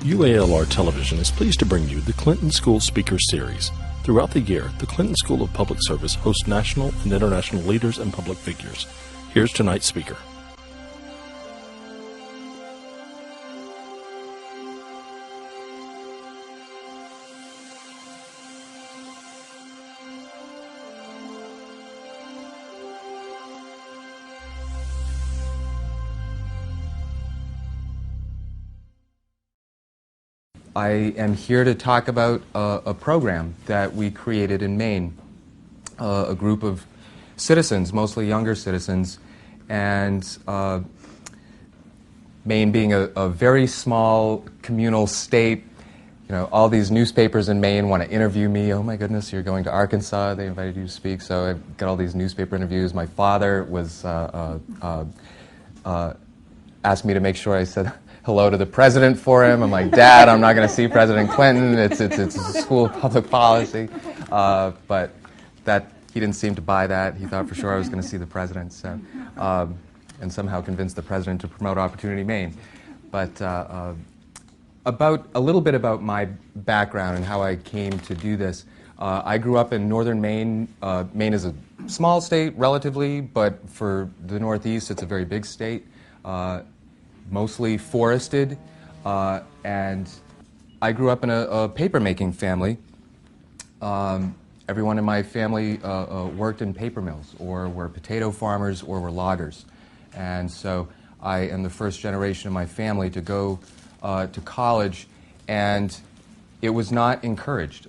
UALR Television is pleased to bring you the Clinton School Speaker Series. Throughout the year, the Clinton School of Public Service hosts national and international leaders and public figures. Here's tonight's speaker. I am here to talk about a program that we created in Maine, a group of citizens, mostly younger citizens, and Maine being a very small communal state. You know, all these newspapers in Maine want to interview me. Oh my goodness, you're going to Arkansas, they invited you to speak, so I've got all these newspaper interviews. My father was asked me to make sure I said hello to the president for him. I'm like, Dad, I'm not going to see President Clinton. It's a school of public policy. But that he didn't seem to buy that. He thought for sure I was going to see the president. So, and somehow convinced the president to promote Opportunity Maine. But a little bit about my background and how I came to do this. I grew up in northern Maine. Maine is a small state, relatively, but for the Northeast, it's a very big state. Mostly forested, and I grew up in a paper-making family. Everyone in my family worked in paper mills, or were potato farmers, or were loggers. And so I am the first generation of my family to go to college, and it was not encouraged.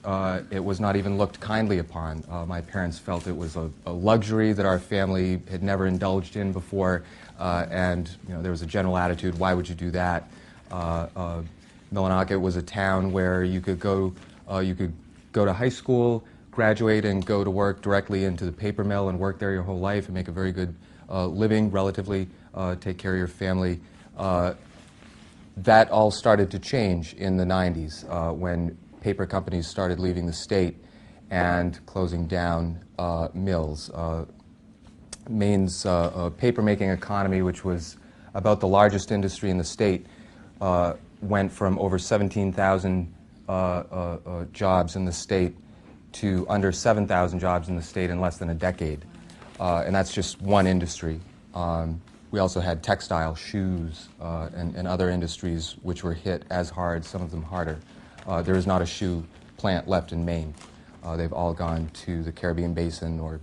It was not even looked kindly upon. My parents felt it was a luxury that our family had never indulged in before. And you know, there was a general attitude, why would you do that? Millinocket was a town where you could go to high school, graduate, and go to work directly into the paper mill and work there your whole life and make a very good living, relatively, take care of your family. That all started to change in the 90s when paper companies started leaving the state and closing down mills. Maine's paper-making economy, which was about the largest industry in the state, went from over 17,000 jobs in the state to under 7,000 jobs in the state in less than a decade. And that's just one industry. We also had textile, shoes, and other industries which were hit as hard, some of them harder. There is not a shoe plant left in Maine. They've all gone to the Caribbean Basin or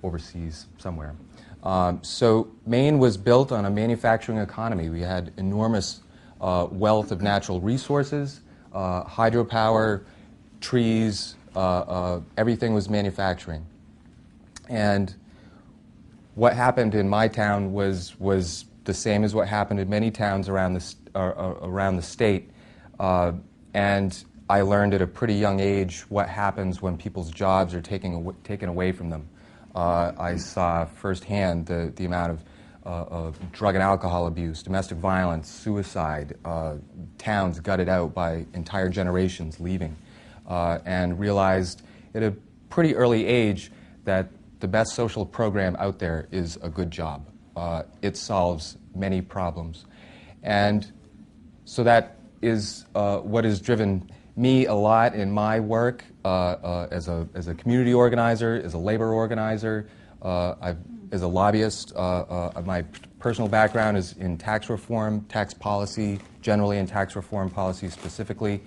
overseas somewhere. So Maine was built on a manufacturing economy. We had enormous wealth of natural resources, hydropower, trees, everything was manufacturing. And what happened in my town was the same as what happened in many towns around the state. And I learned at a pretty young age what happens when people's jobs are taken away from them. I saw firsthand the amount of drug and alcohol abuse, domestic violence, suicide, towns gutted out by entire generations leaving, and realized at a pretty early age that the best social program out there is a good job. It solves many problems. And so that is what has driven me a lot in my work as a community organizer, as a labor organizer, as a lobbyist. My personal background is in tax reform, tax policy, generally, and tax reform policy specifically.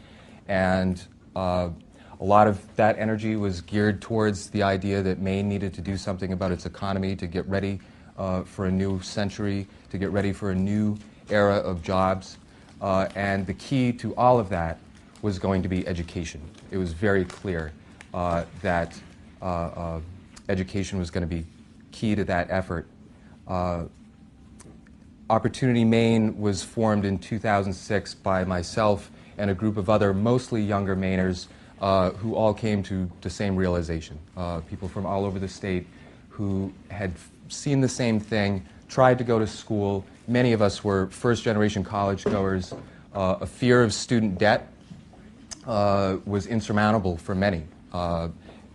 And a lot of that energy was geared towards the idea that Maine needed to do something about its economy to get ready for a new century, to get ready for a new era of jobs. And the key to all of that was going to be education. It was very clear that education was going to be key to that effort. Opportunity Maine was formed in 2006 by myself and a group of other mostly younger Mainers who all came to the same realization. People from all over the state who had seen the same thing, tried to go to school. Many of us were first-generation college goers. A fear of student debt was insurmountable for many.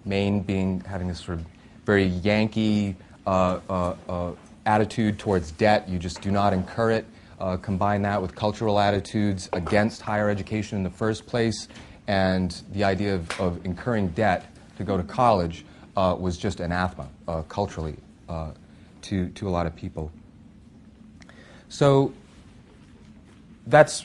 Maine having this sort of very Yankee attitude towards debt. You just do not incur it. combine that with cultural attitudes against higher education in the first place, and the idea of incurring debt to go to college was just anathema culturally to a lot of people. So that's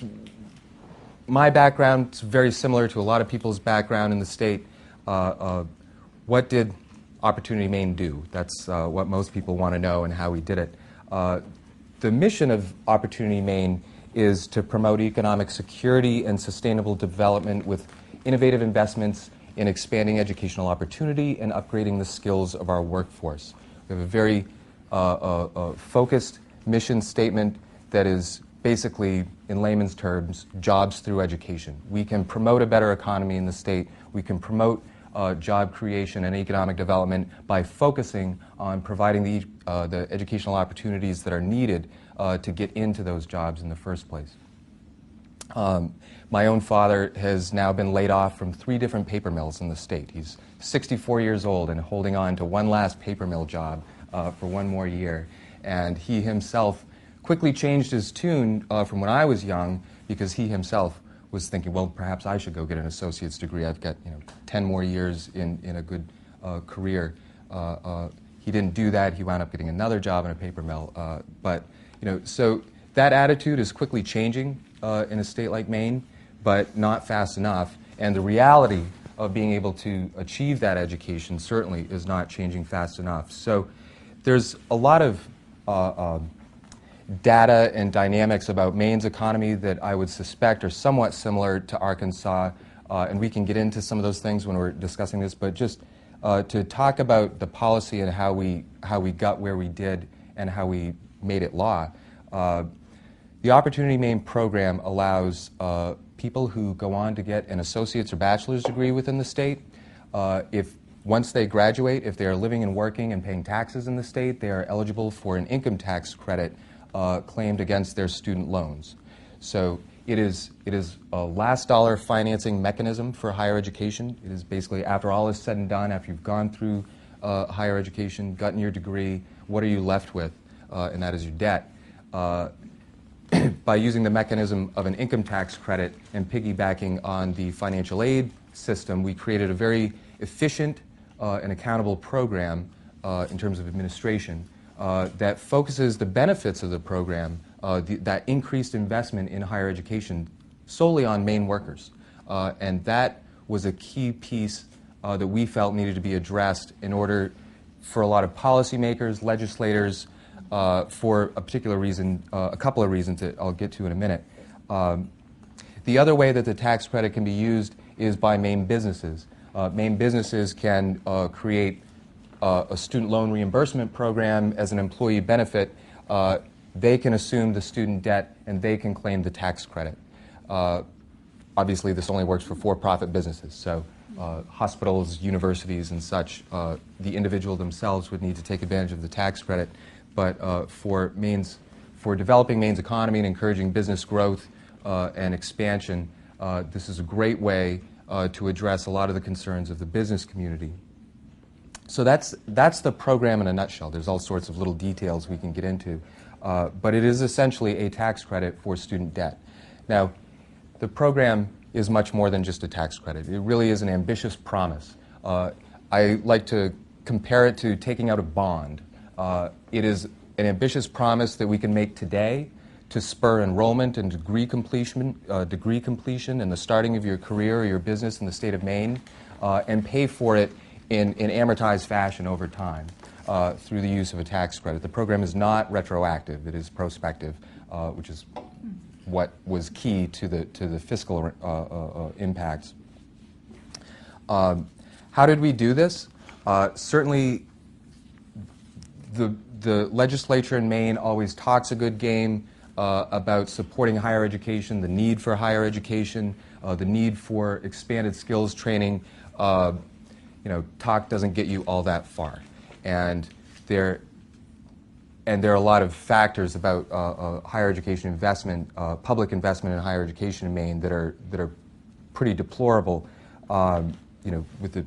my background. It's very similar to a lot of people's background in the state. What did Opportunity Maine do? That's what most people want to know, and how we did it. The mission of Opportunity Maine is to promote economic security and sustainable development with innovative investments in expanding educational opportunity and upgrading the skills of our workforce. We have a very focused mission statement that is basically, in layman's terms, jobs through education. We can promote a better economy in the state. We can promote job creation and economic development by focusing on providing the educational opportunities that are needed to get into those jobs in the first place. My own father has now been laid off from 3 different paper mills in the state. He's 64 years old and holding on to one last paper mill job for 1 more year. And he himself quickly changed his tune from when I was young, because he himself was thinking, well, perhaps I should go get an associate's degree. I've got 10 more years in a good career. He didn't do that. He wound up getting another job in a paper mill. So that attitude is quickly changing in a state like Maine, but not fast enough. And the reality of being able to achieve that education certainly is not changing fast enough. So there's a lot of data and dynamics about Maine's economy that I would suspect are somewhat similar to Arkansas, and we can get into some of those things when we're discussing this, but just to talk about the policy and how we got where we did and how we made it law. The Opportunity Maine program allows people who go on to get an associate's or bachelor's degree within the state, once they graduate, if they are living and working and paying taxes in the state, they are eligible for an income tax credit claimed against their student loans. So it is a last dollar financing mechanism for higher education. It is basically, after all is said and done, after you've gone through higher education, gotten your degree, what are you left with? And that is your debt. By using the mechanism of an income tax credit and piggybacking on the financial aid system, we created a very efficient and accountable program in terms of administration that focuses the benefits of the program, that increased investment in higher education, solely on Maine workers. And that was a key piece that we felt needed to be addressed in order for a lot of policymakers, legislators, for a particular reason, a couple of reasons that I'll get to in a minute. The other way that the tax credit can be used is by Maine businesses. Maine businesses can create a student loan reimbursement program as an employee benefit. They can assume the student debt and they can claim the tax credit. Obviously, this only works for for-profit businesses. So hospitals, universities, and such, the individual themselves would need to take advantage of the tax credit. But for developing Maine's economy and encouraging business growth and expansion, this is a great way to address a lot of the concerns of the business community. So that's the program in a nutshell. There's all sorts of little details we can get into, but it is essentially a tax credit for student debt. Now, the program is much more than just a tax credit. It really is an ambitious promise. I like to compare it to taking out a bond. It is an ambitious promise that we can make today to spur enrollment and degree completion and the starting of your career or your business in the state of Maine, and pay for it in amortized fashion over time through the use of a tax credit. The program is not retroactive; it is prospective, which is what was key to the fiscal impacts. How did we do this? Certainly, the legislature in Maine always talks a good game about supporting higher education, the need for higher education, the need for expanded skills training. Talk doesn't get you all that far, and there are a lot of factors about higher education investment, public investment in higher education in Maine that are pretty deplorable. With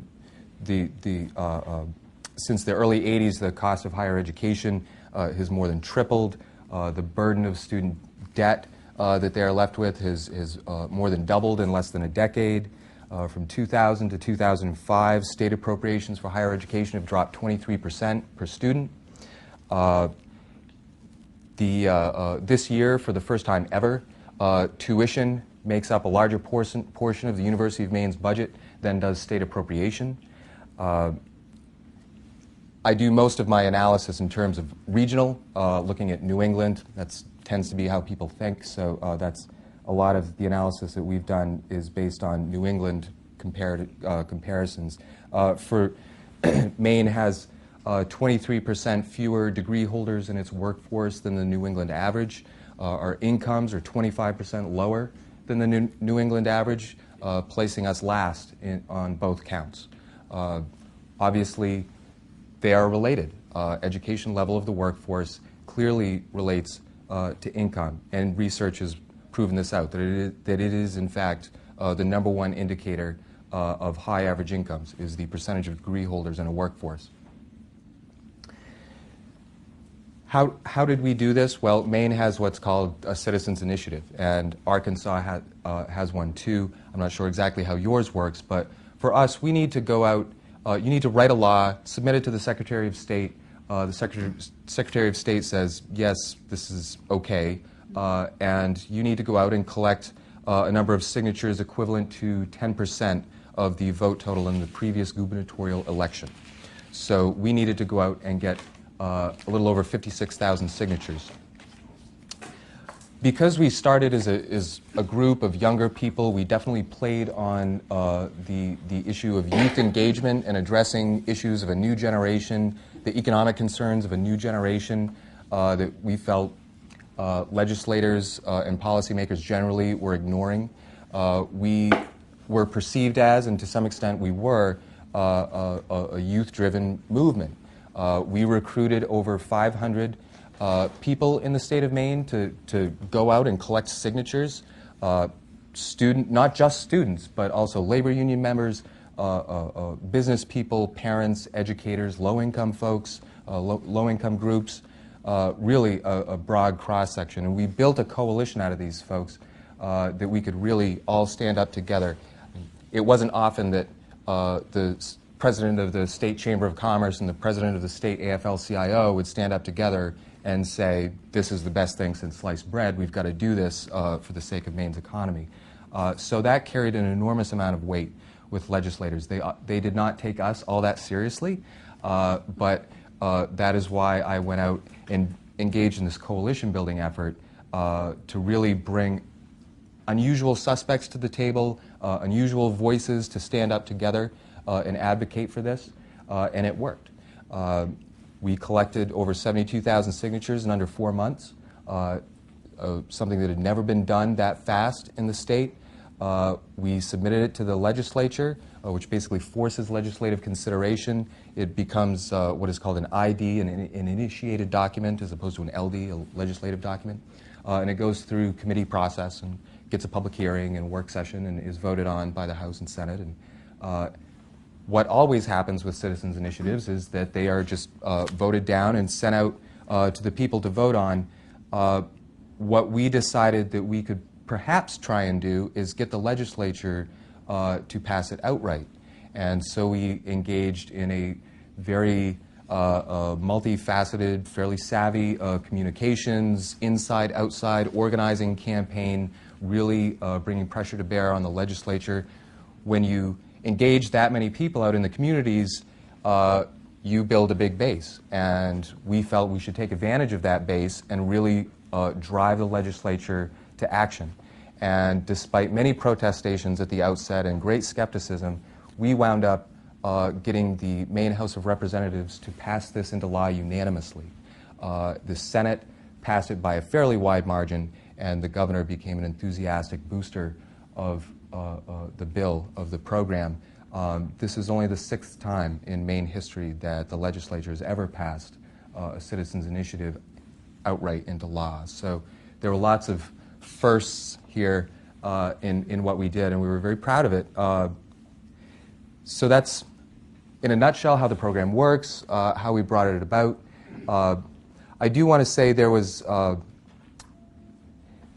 since the early 80s, the cost of higher education has more than tripled. The burden of student debt that they are left with has more than doubled in less than a decade. From 2000 to 2005, state appropriations for higher education have dropped 23% per student. This year, for the first time ever, tuition makes up a larger portion of the University of Maine's budget than does state appropriation. I do most of my analysis in terms of regional, looking at New England. That tends to be how people think, so that's a lot of the analysis that we've done is based on New England comparisons. For Maine has 23% fewer degree holders in its workforce than the New England average. Our incomes are 25% lower than the New England average, placing us last on both counts. Obviously, they are related. Education level of the workforce clearly relates to income, and research has proven this out, that it is in fact the number one indicator of high average incomes is the percentage of degree holders in a workforce. How did we do this? Well, Maine has what's called a citizens initiative, and Arkansas has one too. I'm not sure exactly how yours works, but for us, we need to go out, you need to write a law, submit it to the Secretary of State. The Secretary of State says, yes, this is okay, and you need to go out and collect a number of signatures equivalent to 10% of the vote total in the previous gubernatorial election. So we needed to go out and get a little over 56,000 signatures. Because we started as a group of younger people, we definitely played on the issue of youth engagement and addressing issues of a new generation, the economic concerns of a new generation that we felt legislators and policymakers generally were ignoring. We were perceived as, and to some extent we were, a youth-driven movement. We recruited over 500 people in the state of Maine to go out and collect signatures. Not just students, but also labor union members, business people, parents, educators, low-income folks, low-income groups, really a broad cross-section. And we built a coalition out of these folks that we could really all stand up together. It wasn't often that the president of the State Chamber of Commerce and the president of the state AFL-CIO would stand up together and say, this is the best thing since sliced bread, we've got to do this for the sake of Maine's economy. So that carried an enormous amount of weight with legislators. They did not take us all that seriously, but that is why I went out and engaged in this coalition building effort to really bring unusual suspects to the table, unusual voices to stand up together and advocate for this, and it worked. We collected over 72,000 signatures in under 4 months, something that had never been done that fast in the state. We submitted it to the legislature, which basically forces legislative consideration. It becomes what is called an ID, an initiated document, as opposed to an LD, a legislative document. And it goes through committee process and gets a public hearing and work session and is voted on by the House and Senate. And what always happens with citizens' initiatives is that they are just voted down and sent out to the people to vote on. What we decided that we could perhaps try and do is get the legislature to pass it outright. And so we engaged in a very multifaceted, fairly savvy communications, inside, outside, organizing campaign, really bringing pressure to bear on the legislature. When you engage that many people out in the communities, you build a big base. And we felt we should take advantage of that base and really drive the legislature to action. And despite many protestations at the outset and great skepticism, we wound up getting the Maine House of Representatives to pass this into law unanimously. The Senate passed it by a fairly wide margin, and the governor became an enthusiastic booster of the bill, of the program. This is only the 6th time in Maine history that the legislature has ever passed a citizens' initiative outright into law. So there were lots of firsts here in what we did, and we were very proud of it. So that's, in a nutshell, how the program works, how we brought it about. I do want to say there was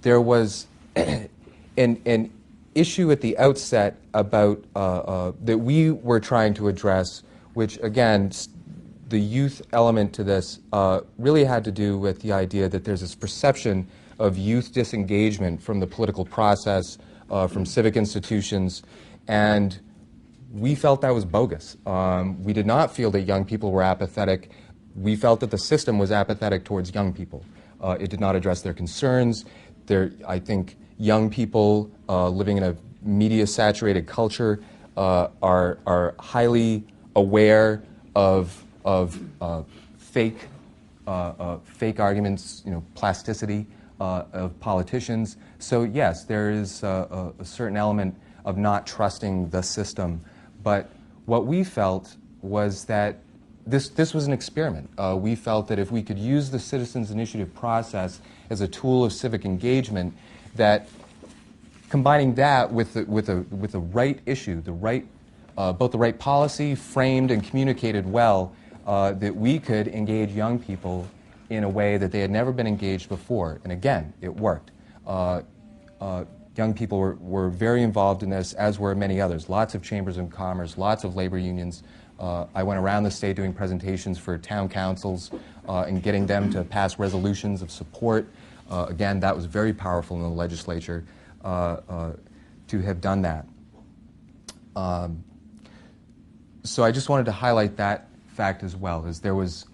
there was an issue at the outset about that we were trying to address, which again, the youth element to this really had to do with the idea that there's this perception of youth disengagement from the political process, from civic institutions, and we felt that was bogus. We did not feel that young people were apathetic. We felt that the system was apathetic towards young people. It did not address their concerns. I think young people living in a media-saturated culture are highly aware of fake arguments, plasticity of politicians. So yes, there is a certain element of not trusting the system. But what we felt was that this was an experiment. We felt that if we could use the citizens' initiative process as a tool of civic engagement, that combining that with the right issue, both the right policy framed and communicated well, that we could engage young people in a way that they had never been engaged before. And again, it worked. Young people were very involved in this, as were many others. Lots of chambers of commerce, lots of labor unions. I went around the state doing presentations for town councils and getting them to pass resolutions of support. Again, that was very powerful in the legislature to have done that. So I just wanted to highlight that fact as well, as there was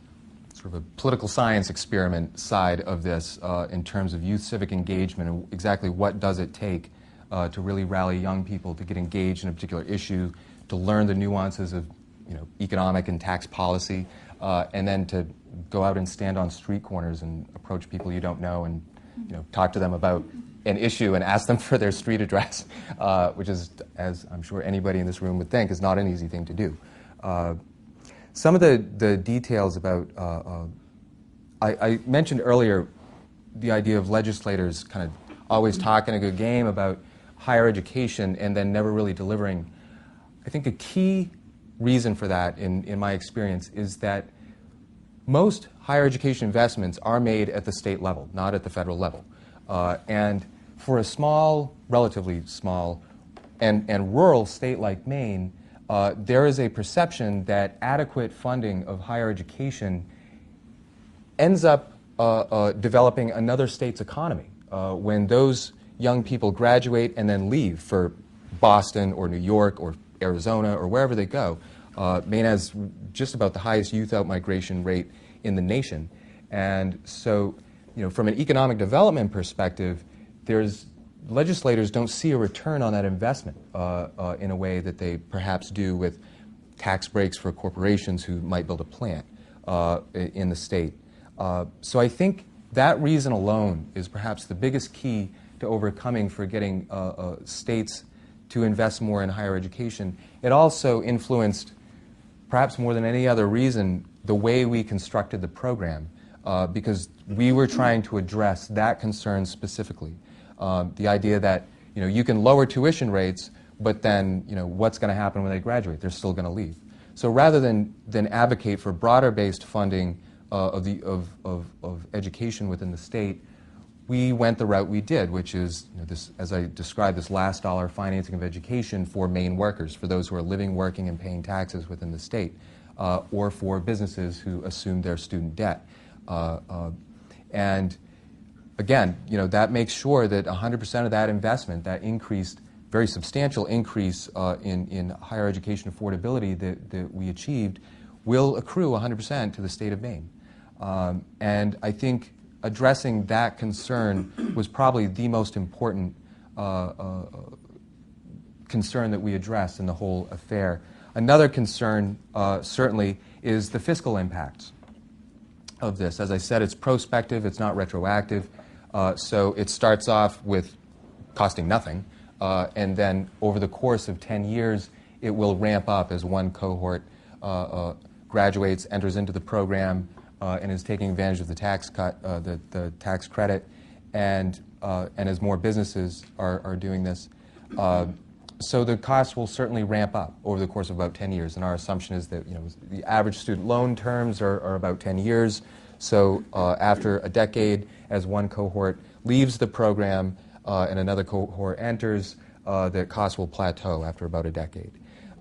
sort of a political science experiment side of this in terms of youth civic engagement and exactly what does it take to really rally young people to get engaged in a particular issue, to learn the nuances of economic and tax policy, and then to go out and stand on street corners and approach people you don't know and talk to them about an issue and ask them for their street address, which is, as I'm sure anybody in this room would think, is not an easy thing to do. Some of the details about, I mentioned earlier the idea of legislators kind of always talking a good game about higher education and then never really delivering. I think a key reason for that, in my experience, is that most higher education investments are made at the state level, not at the federal level. And for a small, relatively small, and rural state like Maine, there is a perception that adequate funding of higher education ends up developing another state's economy. When those young people graduate and then leave for Boston or New York or Arizona or wherever they go, Maine has just about the highest youth out-migration rate in the nation. And so, from an economic development perspective, legislators don't see a return on that investment in a way that they perhaps do with tax breaks for corporations who might build a plant in the state. So I think that reason alone is perhaps the biggest key to overcoming for getting states to invest more in higher education. It also influenced, perhaps more than any other reason, the way we constructed the program, because we were trying to address that concern specifically. The idea that you can lower tuition rates, but then what's going to happen when they graduate? They're still going to leave. So rather than advocate for broader-based funding of education within the state, we went the route we did, which is this, as I described, this last dollar financing of education for Maine workers, for those who are living, working, and paying taxes within the state, or for businesses who assume their student debt. And again, that makes sure that 100% of that investment, that increased, very substantial increase in higher education affordability that we achieved, will accrue 100% to the state of Maine. And I think addressing that concern was probably the most important concern that we addressed in the whole affair. Another concern, certainly, is the fiscal impacts of this. As I said, it's prospective, it's not retroactive, so it starts off with costing nothing, and then over the course of 10 years, it will ramp up as one cohort graduates, enters into the program, and is taking advantage of the tax cut, the tax credit, and as more businesses are doing this. So the costs will certainly ramp up over the course of about 10 years, and our assumption is that the average student loan terms are about 10 years. So after a decade, as one cohort leaves the program and another cohort enters, the cost will plateau after about a decade.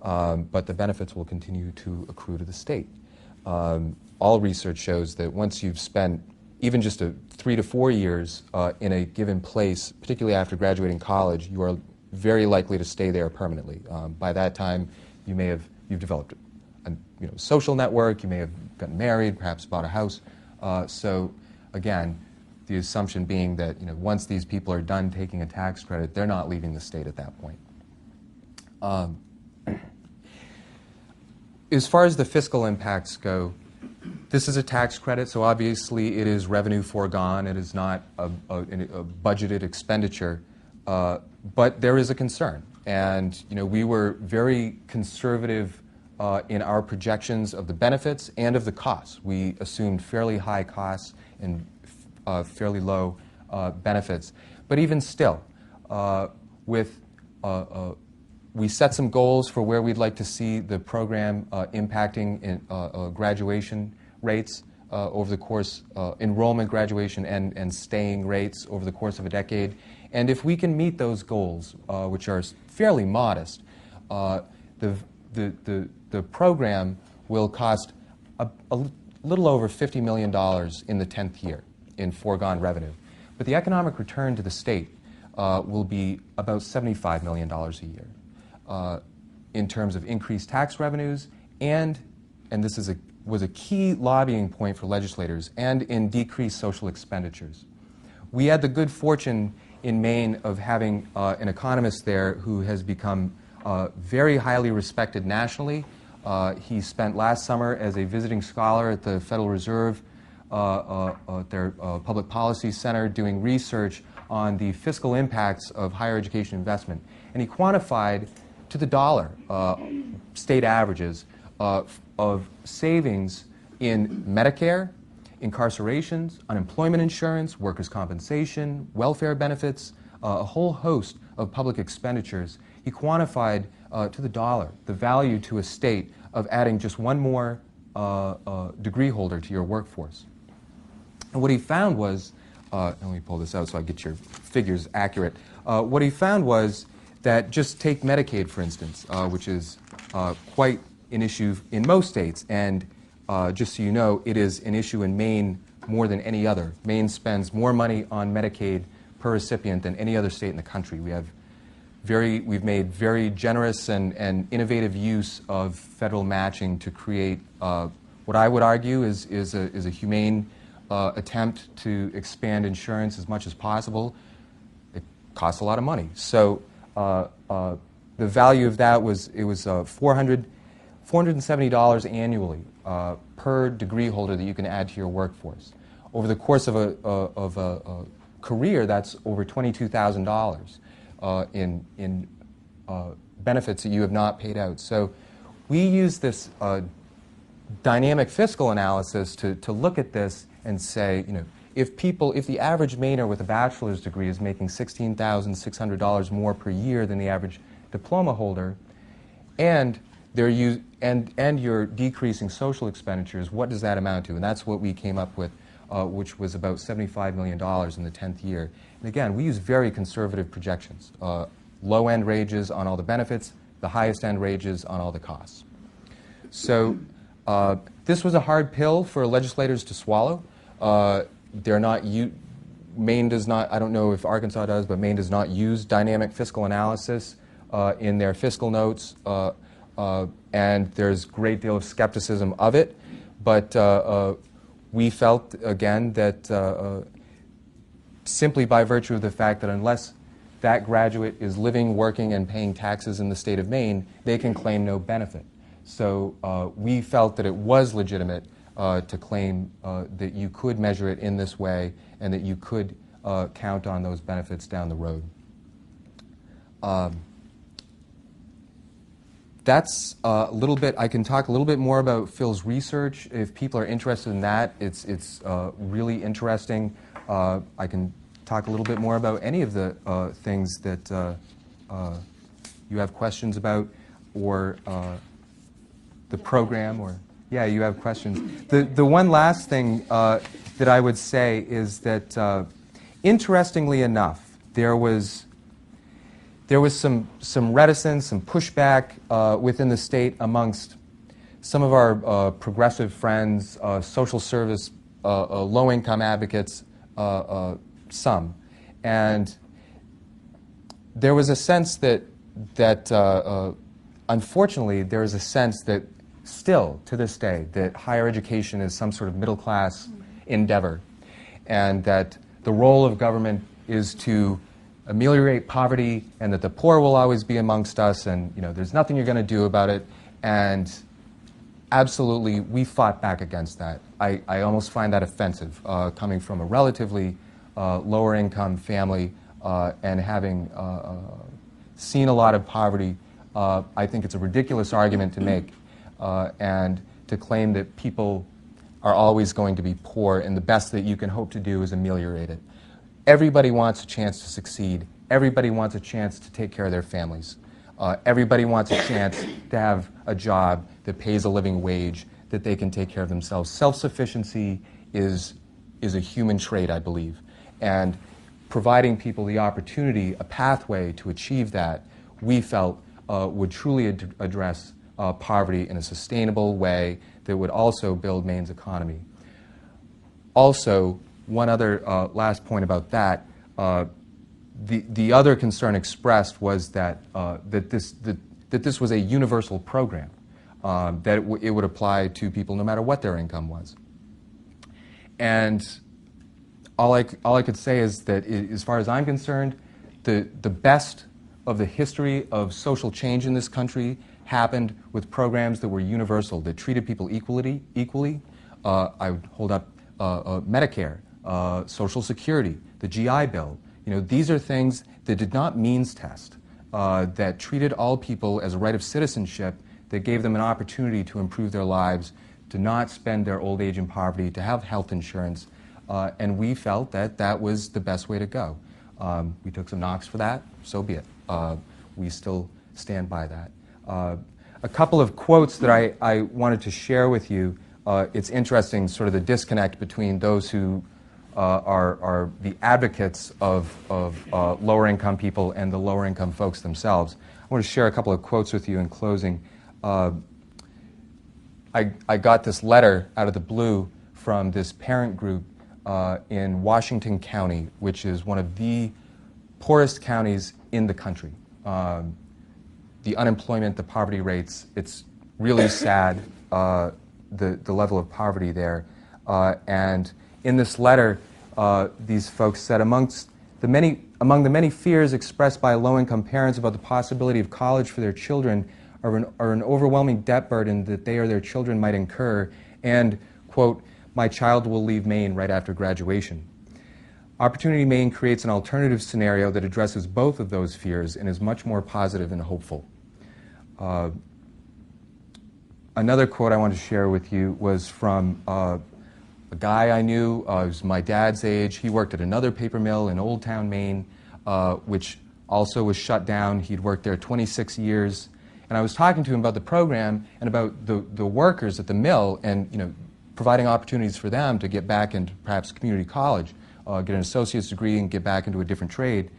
But the benefits will continue to accrue to the state. All research shows that once you've spent even just 3 to 4 years in a given place, particularly after graduating college, you are very likely to stay there permanently. By that time, you've developed a social network, you may have gotten married, perhaps bought a house. So again, the assumption being that once these people are done taking a tax credit, they're not leaving the state at that point. As far as the fiscal impacts go, this is a tax credit, so obviously it is revenue foregone. It is not a budgeted expenditure, but there is a concern. And we were very conservative in our projections of the benefits and of the costs. We assumed fairly high costs and fairly low benefits. But even still, we set some goals for where we'd like to see the program impacting in, graduation rates over the course, enrollment, graduation, and staying rates over the course of a decade. And if we can meet those goals, which are fairly modest, the program will cost a little over $50 million in the 10th year in foregone revenue. But the economic return to the state will be about $75 million a year in terms of increased tax revenues and this was a key lobbying point for legislators, and in decreased social expenditures. We had the good fortune in Maine of having an economist there who has become very highly respected nationally. He spent last summer as a visiting scholar at the Federal Reserve, their Public Policy Center, doing research on the fiscal impacts of higher education investment. And he quantified to the dollar state averages of savings in Medicare, incarcerations, unemployment insurance, workers' compensation, welfare benefits, a whole host of public expenditures. He quantified to the dollar the value to a state of adding just one more degree holder to your workforce. And what he found was, let me pull this out so I get your figures accurate. What he found was that just take Medicaid, for instance, which is quite an issue in most states, and just so you know, it is an issue in Maine more than any other. Maine spends more money on Medicaid per recipient than any other state in the country. We've made very generous and innovative use of federal matching to create what I would argue is a humane attempt to expand insurance as much as possible. It costs a lot of money. So the value of that was $470 annually per degree holder that you can add to your workforce. Over the course of a career, that's over $22,000 in benefits that you have not paid out. So we use this dynamic fiscal analysis to look at this and say, if the average Mainer with a bachelor's degree is making $16,600 more per year than the average diploma holder, and you're decreasing social expenditures, what does that amount to? And that's what we came up with, which was about $75 million in the 10th year. And again, we use very conservative projections. Low-end ranges on all the benefits, the highest-end ranges on all the costs. So this was a hard pill for legislators to swallow. Maine does not, I don't know if Arkansas does, but Maine does not use dynamic fiscal analysis in their fiscal notes. And there's a great deal of skepticism of it, but we felt, again, that simply by virtue of the fact that unless that graduate is living, working, and paying taxes in the state of Maine, they can claim no benefit. So we felt that it was legitimate to claim that you could measure it in this way and that you could count on those benefits down the road. That's a little bit. I can talk a little bit more about Phil's research. If people are interested in that, it's really interesting. I can talk a little bit more about any of the things that you have questions about, or the program, or you have questions. The one last thing that I would say is that Interestingly enough, there was some reticence, some pushback within the state amongst some of our progressive friends, social service, low-income advocates, some. And there was a sense that unfortunately, there is a sense that still, to this day, that higher education is some sort of middle-class endeavor, and that the role of government is to ameliorate poverty, and that the poor will always be amongst us, and there's nothing you're going to do about it. And absolutely, we fought back against that. I almost find that offensive, coming from a relatively lower-income family and having seen a lot of poverty. I think it's a ridiculous argument to make, and to claim that people are always going to be poor and the best that you can hope to do is ameliorate it. Everybody wants a chance to succeed. Everybody wants a chance to take care of their families. Everybody wants a chance to have a job that pays a living wage, that they can take care of themselves. Self-sufficiency is a human trait, I believe. And providing people the opportunity, a pathway to achieve that, we felt would truly address poverty in a sustainable way that would also build Maine's economy. Also, one other last point about that, the other concern expressed was that this was a universal program, that it would apply to people no matter what their income was. And all I could say is that, as far as I'm concerned, the best of the history of social change in this country happened with programs that were universal, that treated people equally. I would hold up Medicare, Social Security, the GI Bill. These are things that did not means test, that treated all people as a right of citizenship, that gave them an opportunity to improve their lives, to not spend their old age in poverty, to have health insurance, and we felt that that was the best way to go. We took some knocks for that, so be it. We still stand by that. A couple of quotes that I wanted to share with you. It's interesting, sort of the disconnect between those who are the advocates of lower-income people and the lower-income folks themselves. I want to share a couple of quotes with you in closing. I got this letter out of the blue from this parent group in Washington County, which is one of the poorest counties in the country. The unemployment, the poverty rates, it's really sad, the level of poverty there. And in this letter, these folks said, among the many fears expressed by low-income parents about the possibility of college for their children are an overwhelming debt burden that they or their children might incur, and, quote, my child will leave Maine right after graduation. Opportunity Maine creates an alternative scenario that addresses both of those fears and is much more positive and hopeful. Another quote I want to share with you was from a guy I knew, he was my dad's age. He worked at another paper mill in Old Town, Maine, which also was shut down. He'd worked there 26 years. And I was talking to him about the program and about the workers at the mill and providing opportunities for them to get back into perhaps community college, get an associate's degree and get back into a different trade.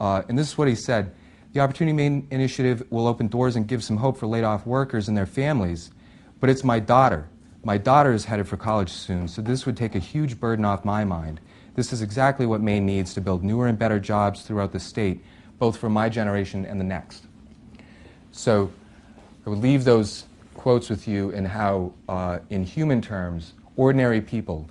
And this is what he said. The Opportunity Maine initiative will open doors and give some hope for laid-off workers and their families, but it's my daughter. My daughter is headed for college soon, so this would take a huge burden off my mind. This is exactly what Maine needs to build newer and better jobs throughout the state, both for my generation and the next. So I would leave those quotes with you in how, in human terms, ordinary people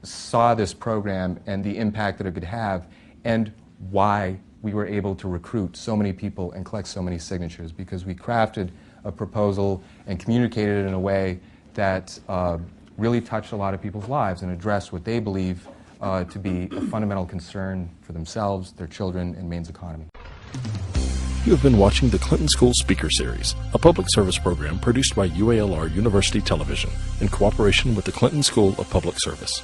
saw this program and the impact that it could have, and why we were able to recruit so many people and collect so many signatures, because we crafted a proposal and communicated it in a way that really touched a lot of people's lives and addressed what they believe to be a fundamental concern for themselves, their children, and Maine's economy. You have been watching the Clinton School Speaker Series, a public service program produced by UALR University Television in cooperation with the Clinton School of Public Service.